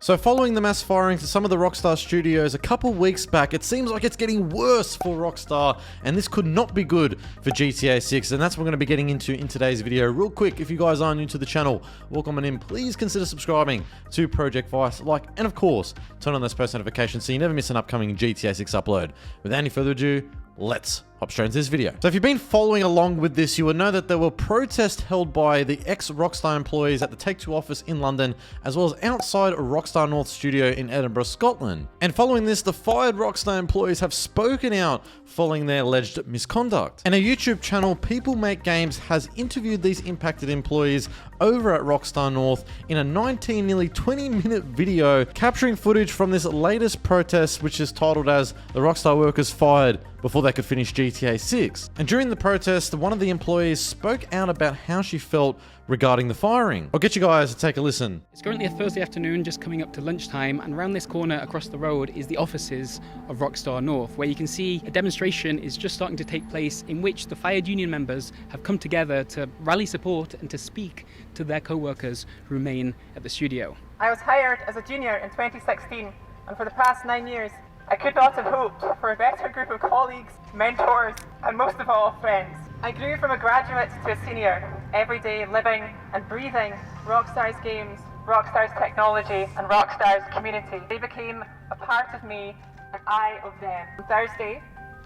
So following the mass firings to some of the Rockstar studios a couple weeks back, it seems like it's getting worse for Rockstar, and this could not be good for GTA 6, and that's what we're going to be getting into in today's video. Real quick, if you guys are new to the channel, welcome on in. Please consider subscribing to Project Vice, and of course, turn on those post notifications so you never miss an upcoming GTA 6 upload. Without any further ado, let's hop straight into this video. So if you've been following along with this, you will know that there were protests held by the ex-Rockstar employees at the Take-Two office in London, as well as outside Rockstar North studio in Edinburgh, Scotland. And following this, the fired Rockstar employees have spoken out following their alleged misconduct. And a YouTube channel, People Make Games, has interviewed these impacted employees over at Rockstar North in a 19, nearly 20-minute video capturing footage from this latest protest, which is titled as "The Rockstar Workers Fired Before They Could Finish GTA 6. And during the protest, one of the employees spoke out about how she felt regarding the firing. I'll get you guys to take a listen. It's currently a Thursday afternoon, just coming up to lunchtime, and around this corner across the road is the offices of Rockstar North, where you can see a demonstration is just starting to take place in which the fired union members have come together to rally support and to speak to their co-workers who remain at the studio. I was hired as a junior in 2016, and for the past 9 years, I could not have hoped for a better group of colleagues, mentors, and most of all, friends. I grew from a graduate to a senior, every day living and breathing Rockstar's games, Rockstar's technology, and Rockstar's community. They became a part of me, and I of them. On Thursday,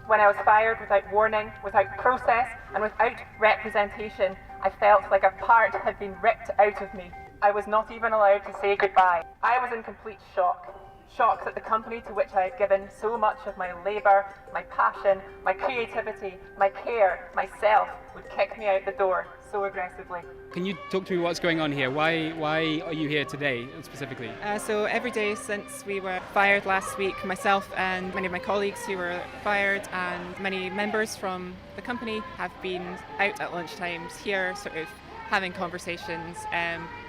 when I was fired without warning, without process, and without representation, I felt like a part had been ripped out of me. I was not even allowed to say goodbye. I was in complete shock. Shock that the company to which I had given so much of my labour, my passion, my creativity, my care, myself, would kick me out the door so aggressively. Can you talk to me what's going on here? Why are you here today specifically? So every day since we were fired last week, myself and many of my colleagues who were fired and many members from the company have been out at lunchtimes here, sort of having conversations,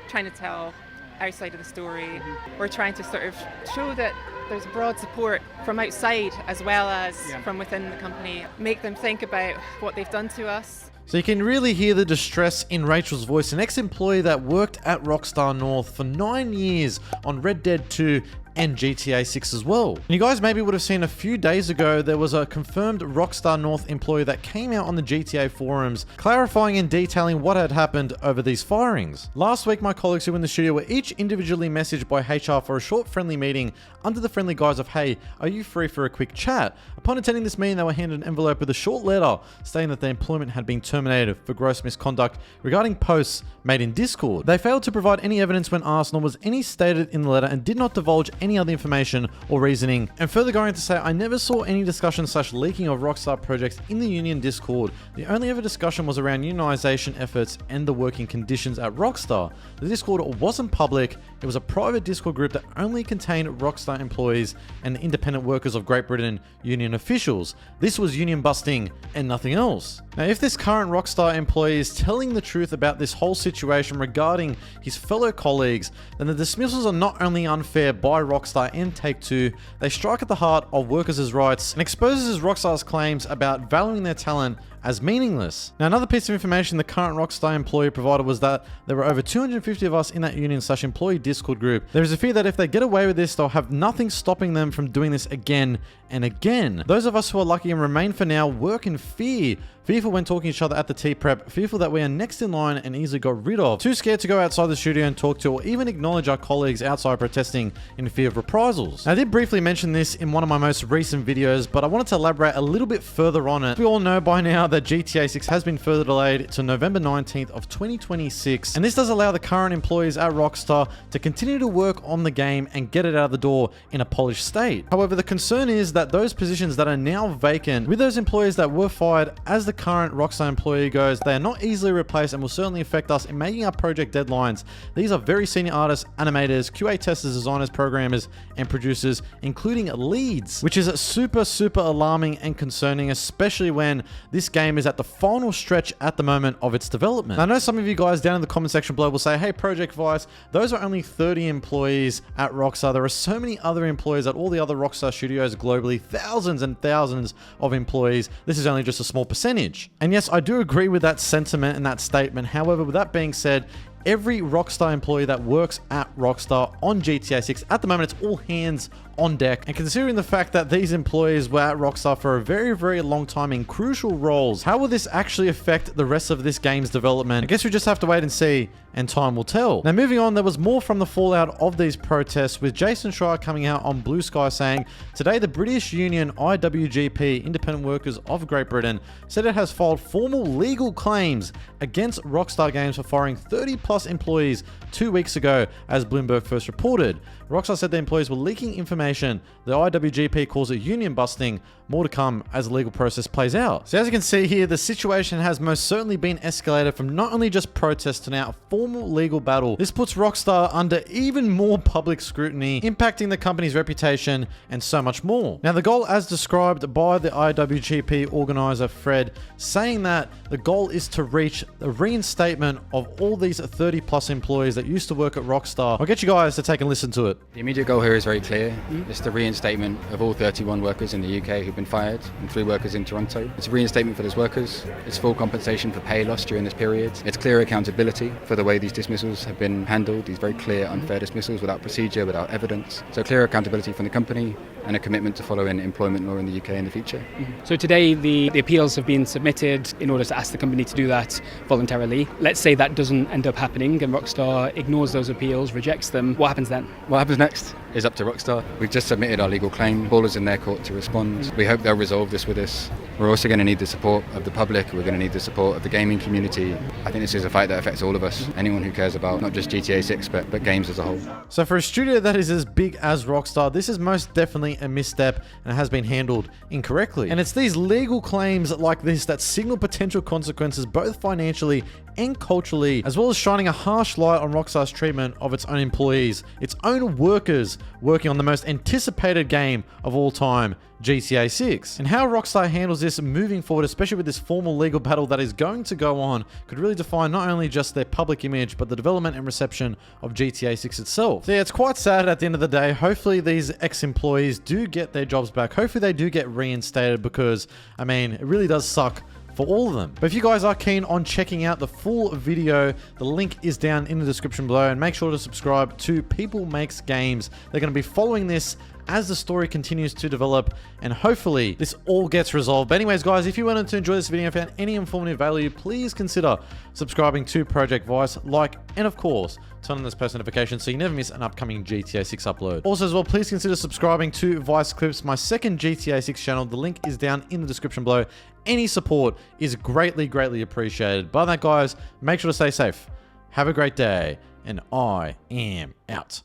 trying to tell our side of the story. We're trying to sort of show that there's broad support from outside as well as from within the company. Make them think about what they've done to us. So you can really hear the distress in Rachel's voice, an ex-employee that worked at Rockstar North for 9 years on Red Dead 2 and GTA 6 as well. And you guys maybe would have seen a few days ago, there was a confirmed Rockstar North employee that came out on the GTA forums clarifying and detailing what had happened over these firings. Last week, my colleagues who were in the studio were each individually messaged by HR for a short friendly meeting under the friendly guise of, "Hey, are you free for a quick chat?" Upon attending this meeting, they were handed an envelope with a short letter stating that their employment had been terminated for gross misconduct regarding posts made in Discord. They failed to provide any evidence when asked, nor was any stated in the letter, and did not divulge any other information or reasoning. And further going to say, "I never saw any discussion / leaking of Rockstar projects in the union Discord. The only ever discussion was around unionization efforts and the working conditions at Rockstar. The Discord wasn't public. It was a private Discord group that only contained Rockstar employees and independent workers of Great Britain union officials. This was union busting and nothing else." Now, if this current Rockstar employee is telling the truth about this whole situation regarding his fellow colleagues, then the dismissals are not only unfair by Rockstar and Take-Two, they strike at the heart of workers' rights and exposes Rockstar's claims about valuing their talent as meaningless. Now, another piece of information the current Rockstar employee provided was that there were over 250 of us in that union / employee Discord group. There is a fear that if they get away with this, they'll have nothing stopping them from doing this again and again. Those of us who are lucky and remain for now work in fear. Fearful when talking to each other at the tea prep, fearful that we are next in line and easily got rid of, too scared to go outside the studio and talk to or even acknowledge our colleagues outside protesting in fear of reprisals. Now, I did briefly mention this in one of my most recent videos, but I wanted to elaborate a little bit further on it. We all know by now that GTA 6 has been further delayed to November 19th of 2026, and this does allow the current employees at Rockstar to continue to work on the game and get it out of the door in a polished state. However, the concern is that those positions that are now vacant with those employees that were fired, as the current Rockstar employee goes, they are not easily replaced and will certainly affect us in making our project deadlines. These are very senior artists, animators, QA testers, designers, programmers, and producers, including leads, which is super alarming and concerning, especially when this game is at the final stretch at the moment of its development. Now, I know some of you guys down in the comment section below will say, "Hey, Project Vice, those are only 30 employees at Rockstar. There are so many other employees at all the other Rockstar studios globally, thousands and thousands of employees. This is only just a small percentage." And yes, I do agree with that sentiment and that statement. However, with that being said, every Rockstar employee that works at Rockstar on GTA 6. At the moment, it's all hands on deck. And considering the fact that these employees were at Rockstar for a very, very long time in crucial roles, how will this actually affect the rest of this game's development? I guess we just have to wait and see, and time will tell. Now, moving on, there was more from the fallout of these protests, with Jason Schreier coming out on Blue Sky saying, today the British union IWGP, Independent Workers of Great Britain, said it has filed formal legal claims against Rockstar Games for firing 30 plus employees 2 weeks ago, as Bloomberg first reported. Rockstar said the employees were leaking information. The IWGP calls it union busting. More to come as the legal process plays out. So as you can see here, the situation has most certainly been escalated from not only just protests to now a formal legal battle. This puts Rockstar under even more public scrutiny, impacting the company's reputation and so much more. Now, the goal as described by the IWGP organizer Fred, saying that the goal is to reach the reinstatement of all these 30 plus employees that used to work at Rockstar. I'll get you guys to take a listen to it. The immediate goal here is very clear. It's the reinstatement of all 31 workers in the UK who've been fired and 3 workers in Toronto. It's a reinstatement for those workers. It's full compensation for pay loss during this period. It's clear accountability for the way these dismissals have been handled, these very clear, unfair dismissals without procedure, without evidence. So clear accountability from the company and a commitment to following employment law in the UK in the future. So today the appeals have been submitted in order to ask the company to do that voluntarily. Let's say that doesn't end up happening and Rockstar ignores those appeals, rejects them. What happens then? What happens next is up to Rockstar. We've just submitted our legal claim. Ball is in their court to respond. We hope they'll resolve this with us. We're also going to need the support of the public. We're going to need the support of the gaming community. I think this is a fight that affects all of us. Anyone who cares about not just GTA 6, but games as a whole. So for a studio that is as big as Rockstar, this is most definitely a misstep and it has been handled incorrectly. And it's these legal claims like this that signal potential consequences both financially and culturally, as well as shining a harsh light on Rockstar's treatment of its own employees, its own workers working on the most anticipated game of all time, GTA 6. And how Rockstar handles this moving forward, especially with this formal legal battle that is going to go on, could really define not only just their public image, but the development and reception of GTA 6 itself. So yeah, it's quite sad at the end of the day. Hopefully these ex-employees do get their jobs back. Hopefully they do get reinstated, because, I mean, it really does suck for all of them. But if you guys are keen on checking out the full video, the link is down in the description below, and make sure to subscribe to People Makes Games. They're going to be following this as the story continues to develop, and hopefully this all gets resolved. But anyways, guys, if you wanted to enjoy this video and found any informative value, please consider subscribing to Project Vice, like, and of course, turn on this post notification so you never miss an upcoming GTA 6 upload. Also as well, please consider subscribing to Vice Clips, my second GTA 6 channel. The link is down in the description below. Any support is greatly, greatly appreciated. By that, guys, make sure to stay safe. Have a great day, and I am out.